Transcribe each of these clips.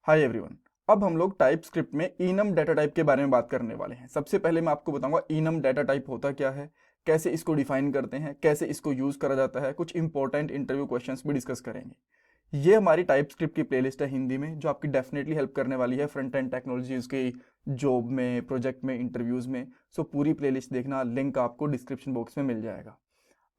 Hi everyone. अब हम लोग टाइप स्क्रिप्ट में इनम डाटा टाइप के बारे में बात करने वाले हैं। सबसे पहले मैं आपको बताऊंगा इनम डाटा टाइप होता क्या है, कैसे इसको डिफाइन करते हैं, कैसे इसको यूज करा जाता है, कुछ इंपॉर्टेंट इंटरव्यू क्वेश्चंस भी डिस्कस करेंगे। ये हमारी टाइप स्क्रिप्ट की प्लेलिस्ट है हिंदी में, जो आपकी डेफिनेटली हेल्प करने वाली है फ्रंट एंड टेक्नोलॉजीज की जॉब में, प्रोजेक्ट में, इंटरव्यूज में। सो पूरी प्लेलिस्ट देखना, लिंक आपको डिस्क्रिप्शन बॉक्स में मिल जाएगा।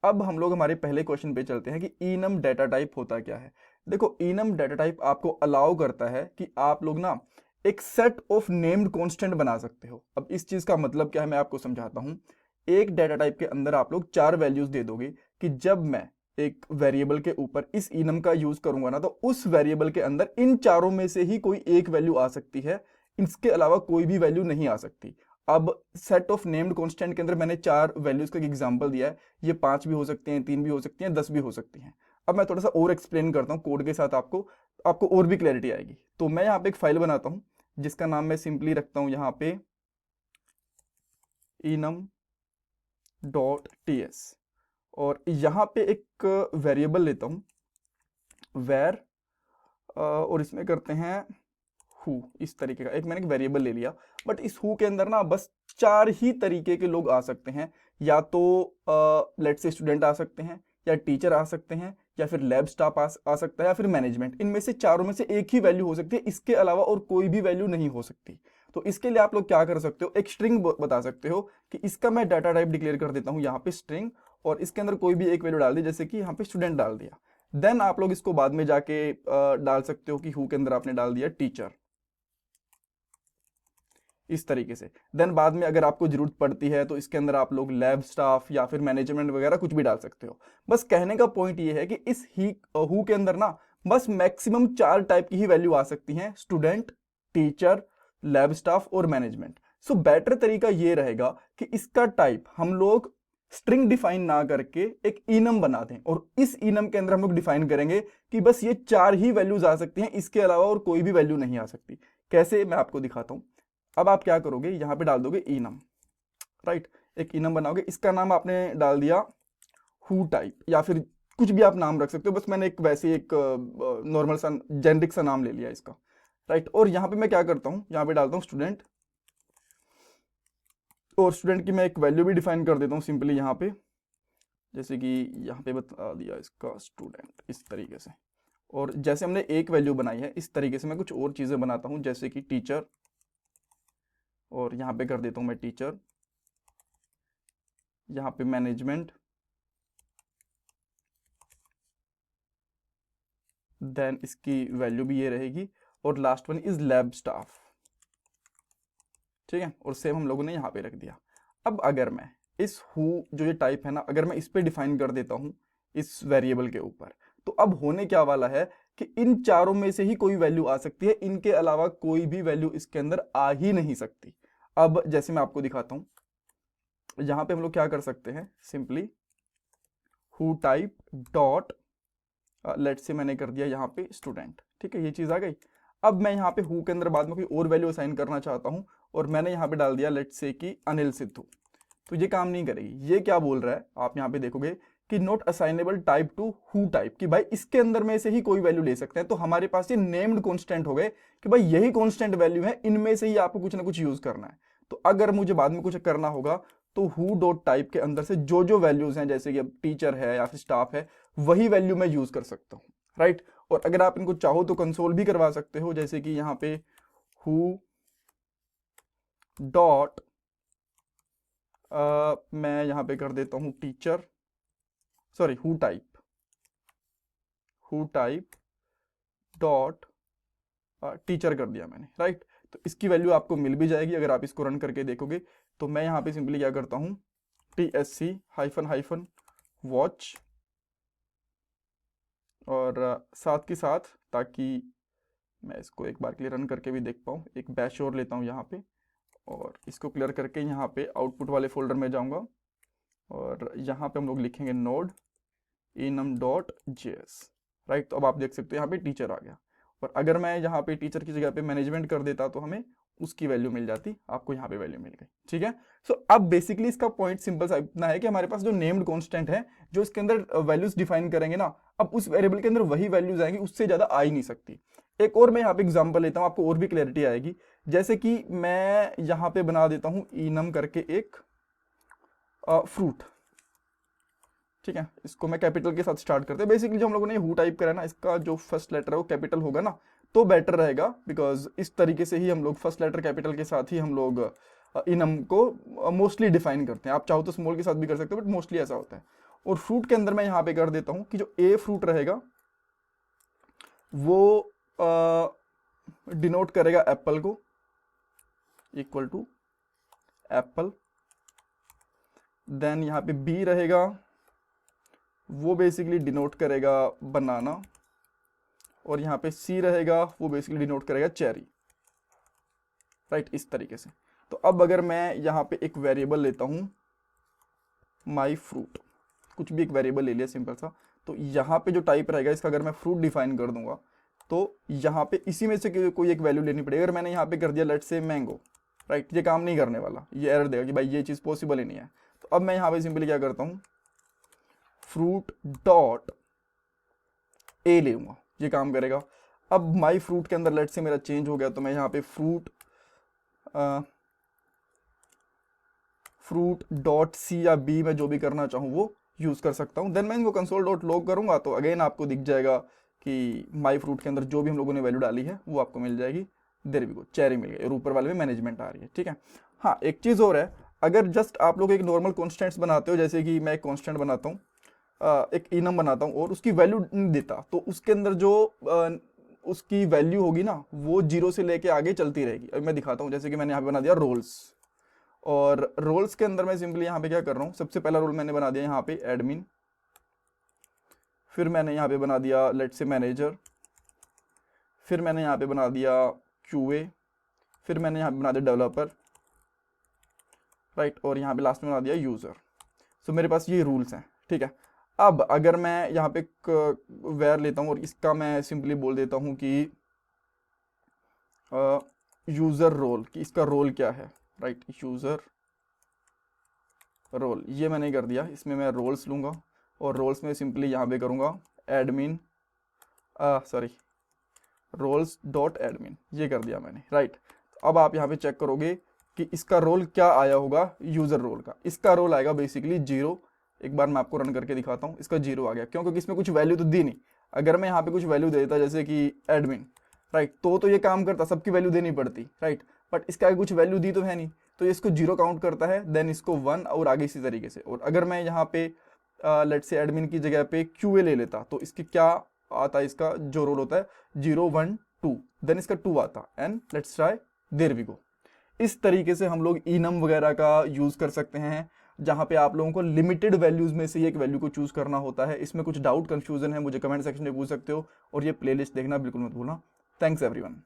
अब हम लोग हमारे पहले क्वेश्चन पे चलते हैं कि इनम डाटा टाइप होता क्या है। देखो, इनम डाटा टाइप आपको अलाउ करता है कि आप लोग ना एक सेट ऑफ नेम्ड कांस्टेंट बना सकते हो। अब इस चीज का मतलब क्या है, मैं आपको समझाता हूं। एक डाटा टाइप के अंदर आप लोग 4 वैल्यूज दे दोगे कि जब मैं एक वेरिएबल के ऊपर इस इनम का यूज करूंगा ना, तो उस वेरिएबल के अंदर इन चारों में से ही कोई एक वैल्यू आ सकती है, इसके अलावा कोई भी वैल्यू नहीं आ सकती। अब सेट ऑफ नेम्ड कांस्टेंट के अंदर मैंने 4 वैल्यूज का एक एग्जांपल दिया है। ये 5 भी हो सकते हैं, 3 भी हो सकती हैं, 10 भी हो सकती हैं। अब मैं थोड़ा सा और एक्सप्लेन करता हूँ कोड के साथ, आपको आपको और भी क्लैरिटी आएगी। तो मैं यहाँ पे एक फाइल बनाता हूँ जिसका नाम मैं सिंपली रखता हूँ यहाँ पे enum.ts, और यहाँ पे एक वेरिएबल लेता हूँ where, और इसमें करते हैं हु। इस तरीके का एक मैंने एक वेरिएबल ले लिया। बट इस हु के अंदर ना बस 4 ही तरीके के लोग आ सकते हैं। या तो लेट से स्टूडेंट आ सकते हैं, या टीचर आ सकते हैं, या फिर लैब स्टाफ आ सकता है, या फिर मैनेजमेंट। इनमें से चारों में से एक ही वैल्यू हो सकती है, इसके अलावा और कोई भी वैल्यू नहीं हो सकती। तो इसके लिए आप लोग क्या कर सकते हो, एक स्ट्रिंग बता सकते हो कि इसका मैं डाटा टाइप डिक्लेयर कर देता हूं यहाँ पे स्ट्रिंग, और इसके अंदर कोई भी एक वैल्यू डाल दी, जैसे कि यहाँ पे स्टूडेंट डाल दिया। देन आप लोग इसको बाद में जाके डाल सकते हो कि हु के अंदर आपने डाल दिया टीचर, इस तरीके से। देन बाद में अगर आपको जरूरत पड़ती है तो इसके अंदर आप लोग लैब स्टाफ या फिर मैनेजमेंट वगैरह कुछ भी डाल सकते हो। बस कहने का पॉइंट ये है कि इस ही हु के अंदर ना बस मैक्सिमम 4 टाइप की ही वैल्यू आ सकती हैं, स्टूडेंट, टीचर, लैब स्टाफ और मैनेजमेंट। सो बेटर तरीका ये रहेगा कि इसका टाइप हम लोग स्ट्रिंग डिफाइन ना करके एक इनम बना दें, और इस इनम के अंदर हम लोग डिफाइन करेंगे कि बस ये 4 ही वैल्यूज आ सकती हैं, इसके अलावा और कोई भी वैल्यू नहीं आ सकती। कैसे, मैं आपको दिखाता हूं। अब आप क्या करोगे, यहां पे डाल दोगे इनम, राइट। एक इनम बनाओगे, इसका नाम आपने डाल दिया हु टाइप, या फिर कुछ भी आप नाम रख सकते हो। बस मैंने एक वैसे एक नॉर्मल सा जेनरिक सा नाम ले लिया इसका, राइट। और यहां पे मैं क्या करता हूं, यहां पे डालता हूं स्टूडेंट, और स्टूडेंट की मैं एक वैल्यू भी डिफाइन कर देता हूं सिंपली यहां पे, जैसे कि यहां पे बता दिया इसका स्टूडेंट, इस तरीके से। और जैसे हमने एक वैल्यू बनाई है, इस तरीके से मैं कुछ और चीजें बनाता हूं, जैसे कि टीचर, और यहां पे कर देता हूं मैं टीचर, यहां पे मैनेजमेंट, देन इसकी वैल्यू भी ये रहेगी, और last one is lab staff, ठीक है। और सेम हम लोगों ने यहां पे रख दिया। अब अगर मैं इस हु जो ये टाइप है ना, अगर मैं इस पे डिफाइन कर देता हूं इस वेरिएबल के ऊपर, तो अब होने क्या वाला है कि इन चारों में से ही कोई वैल्यू आ सकती है, इनके अलावा कोई भी वैल्यू इसके अंदर आ ही नहीं सकती। अब जैसे मैं आपको दिखाता हूं, यहां पे हम लोग क्या कर सकते हैं, simply who type dot, let से मैंने कर दिया यहाँ पे स्टूडेंट, ठीक है, ये चीज आ गई। अब मैं यहाँ पे हु के अंदर बाद में कोई और वैल्यू असाइन करना चाहता हूँ, और मैंने यहाँ पे डाल दिया लेट से कि अनिल सिद्धू, तो ये काम नहीं करेगी। ये क्या बोल रहा है, आप यहाँ पे देखोगे कि not assignable type two who type, कि भाई इसके अंदर में से ही कोई वैल्यू ले सकते हैं। तो हमारे पास ये नेम्ड कॉन्स्टेंट हो गए कि भाई यही कॉन्स्टेंट वैल्यू है, इनमें से ही आपको कुछ ना कुछ यूज करना है। तो अगर मुझे बाद में कुछ करना होगा तो हु डॉट टाइप के अंदर से जो जो वैल्यूज हैं, जैसे कि अब टीचर है या फिर स्टाफ है, वही वैल्यू मैं यूज कर सकता हूँ, राइट। और अगर आप इनको चाहो तो कंसोल भी करवा सकते हो, जैसे कि यहाँ पे हु डॉट, मैं यहाँ पे कर देता हूँ teacher, sorry who type dot teacher कर दिया मैंने, राइट। तो इसकी वैल्यू आपको मिल भी जाएगी अगर आप इसको रन करके देखोगे। तो मैं यहाँ पे सिंपली क्या करता हूँ, TSC हाइफन वॉच, और साथ के साथ, ताकि मैं इसको एक बार के लिए रन करके भी देख पाऊँ, एक बैश और लेता हूँ यहाँ पे, और इसको क्लियर करके यहाँ पे आउटपुट वाले फोल्डर में जाऊँगा, और यहाँ पे हम लोग लिखेंगे नोड enum.js, राइट। तो अब आप देख सकते हो यहाँ पे टीचर आ गया। और अगर मैं यहाँ पे टीचर की जगह पे मैनेजमेंट कर देता तो हमें उसकी वैल्यू मिल जाती, आपको यहाँ पे वैल्यू मिल गई, ठीक है। सो अब बेसिकली इसका पॉइंट सिंपल सा इतना है कि हमारे पास जो नेम्ड कांस्टेंट है, जो इसके अंदर वैल्यूज डिफाइन करेंगे ना, अब उस वेरिएबल के अंदर वही वैल्यूज आएंगी, उससे ज्यादा आ ही नहीं सकती। एक और मैं यहाँ पे एग्जांपल लेता हूँ, आपको और भी क्लैरिटी आएगी। जैसे कि मैं यहाँ पे बना देता हूँ इनम करके एक फ्रूट, ठीक है। इसको मैं कैपिटल के साथ स्टार्ट करते हैं। बेसिकली जो हम लोगों ने हु टाइप करा है ना, इसका जो फर्स्ट लेटर है वो कैपिटल होगा ना, तो बेटर रहेगा, बिकॉज इस तरीके से ही हम लोग फर्स्ट लेटर कैपिटल के साथ ही हम लोग इनम को मोस्टली डिफाइन करते हैं। आप चाहो तो स्मॉल के साथ भी कर सकते हो, बट मोस्टली ऐसा होता है। और फ्रूट के अंदर मैं यहाँ पे कर देता हूँ कि जो ए फ्रूट रहेगा वो डिनोट करेगा एप्पल को, इक्वल टू एप्पल। देन यहाँ पे बी रहेगा, वो बेसिकली डिनोट करेगा बनाना। और यहाँ पे सी रहेगा, वो बेसिकली डिनोट करेगा चेरी, राइट, इस तरीके से। तो अब अगर मैं यहाँ पे एक वेरिएबल लेता हूँ माई फ्रूट, कुछ भी एक वेरिएबल ले लिया सिंपल सा, तो यहाँ पे जो टाइप रहेगा इसका अगर मैं फ्रूट डिफाइन कर दूंगा तो यहाँ पे इसी में से कोई एक वैल्यू लेनी पड़ेगी। अगर मैंने यहाँ पे कर दिया लेट्स से मैंगो, राइट, ये काम नहीं करने वाला, ये एरर देगा कि भाई ये चीज़ पॉसिबल ही नहीं है। तो अब मैं यहाँ पे सिंपली क्या करता हूँ, फ्रूट डॉट ए ले लूँगा, ये काम करेगा। अब माई फ्रूट के अंदर लेट्स से मेरा चेंज हो गया, तो मैं यहाँ पे फ्रूट डॉट सी या बी में जो भी करना चाहूँ वो यूज़ कर सकता हूँ। देन मैं इनको कंसोल डॉट लॉग करूँगा तो अगेन आपको दिख जाएगा कि माई फ्रूट के अंदर जो भी हम लोगों ने वैल्यू डाली है वो आपको मिल जाएगी। देयर वी गो, चेरी मिल गई और ऊपर वाले में मैनेजमेंट आ रही है, ठीक है। हाँ, एक चीज़ और है, अगर जस्ट आप लोग एक नॉर्मल कॉन्स्टेंट्स बनाते हो, जैसे कि मैं एक कॉन्स्टेंट बनाता हूँ, एक इनम बनाता हूँ और उसकी वैल्यू नहीं देता, तो उसके अंदर जो उसकी वैल्यू होगी ना वो 0 से लेके आगे चलती रहेगी। अब मैं दिखाता हूँ, जैसे कि मैंने यहाँ पे बना दिया रोल्स, और रोल्स के अंदर मैं सिंपली यहाँ पे क्या कर रहा हूँ, सबसे पहला रोल मैंने बना दिया यहाँ पे एडमिन, फिर मैंने यहाँ पे बना दिया लेट्स से मैनेजर, फिर मैंने यहाँ पे बना दिया QA, फिर मैंने यहाँ पे बना दिया डेवलपर, राइट, और यहाँ पे लास्ट में बना दिया यूज़र। सो मेरे पास ये रूल्स हैं, ठीक है। अब अगर मैं यहाँ पे वेर लेता हूँ और इसका मैं सिंपली बोल देता हूँ कि यूज़र रोल, कि इसका रोल क्या है, राइट, यूज़र रोल, ये मैंने कर दिया। इसमें मैं रोल्स लूँगा और रोल्स में सिंपली यहाँ पे करूँगा एडमिन, रोल्स डॉट एडमिन, ये कर दिया मैंने, राइट। अब आप यहाँ पे चेक करोगे कि इसका रोल क्या आया होगा, यूज़र रोल का, इसका रोल आएगा बेसिकली 0। एक बार मैं आपको रन करके दिखाता हूँ, इसका 0 आ गया, क्यों? क्योंकि इसमें कुछ वैल्यू तो दी नहीं। अगर मैं यहाँ पे कुछ वैल्यू देता जैसे कि एडमिन, राइट, तो ये काम करता, सबकी वैल्यू देनी पड़ती, राइट, बट इसका आगे कुछ वैल्यू दी तो है नहीं, तो ये इसको 0 काउंट करता है, देन इसको 1 और आगे इसी तरीके से। और अगर मैं यहाँ पे लेट्स से एडमिन की जगह पे QA ले लेता तो इसकी क्या आता है, इसका जो रोल होता है 0 1 2, देन इसका 2 आता, and let's try, there we go. इस तरीके से हम लोग इनम वगैरह का यूज़ कर सकते हैं, जहाँ पे आप लोगों को लिमिटेड वैल्यूज़ में से एक वैल्यू को चूज़ करना होता है। इसमें कुछ डाउट कन्फ्यूजन है मुझे कमेंट सेक्शन में पूछ सकते हो, और ये प्लेलिस्ट देखना बिल्कुल मत भूलना। Thanks everyone.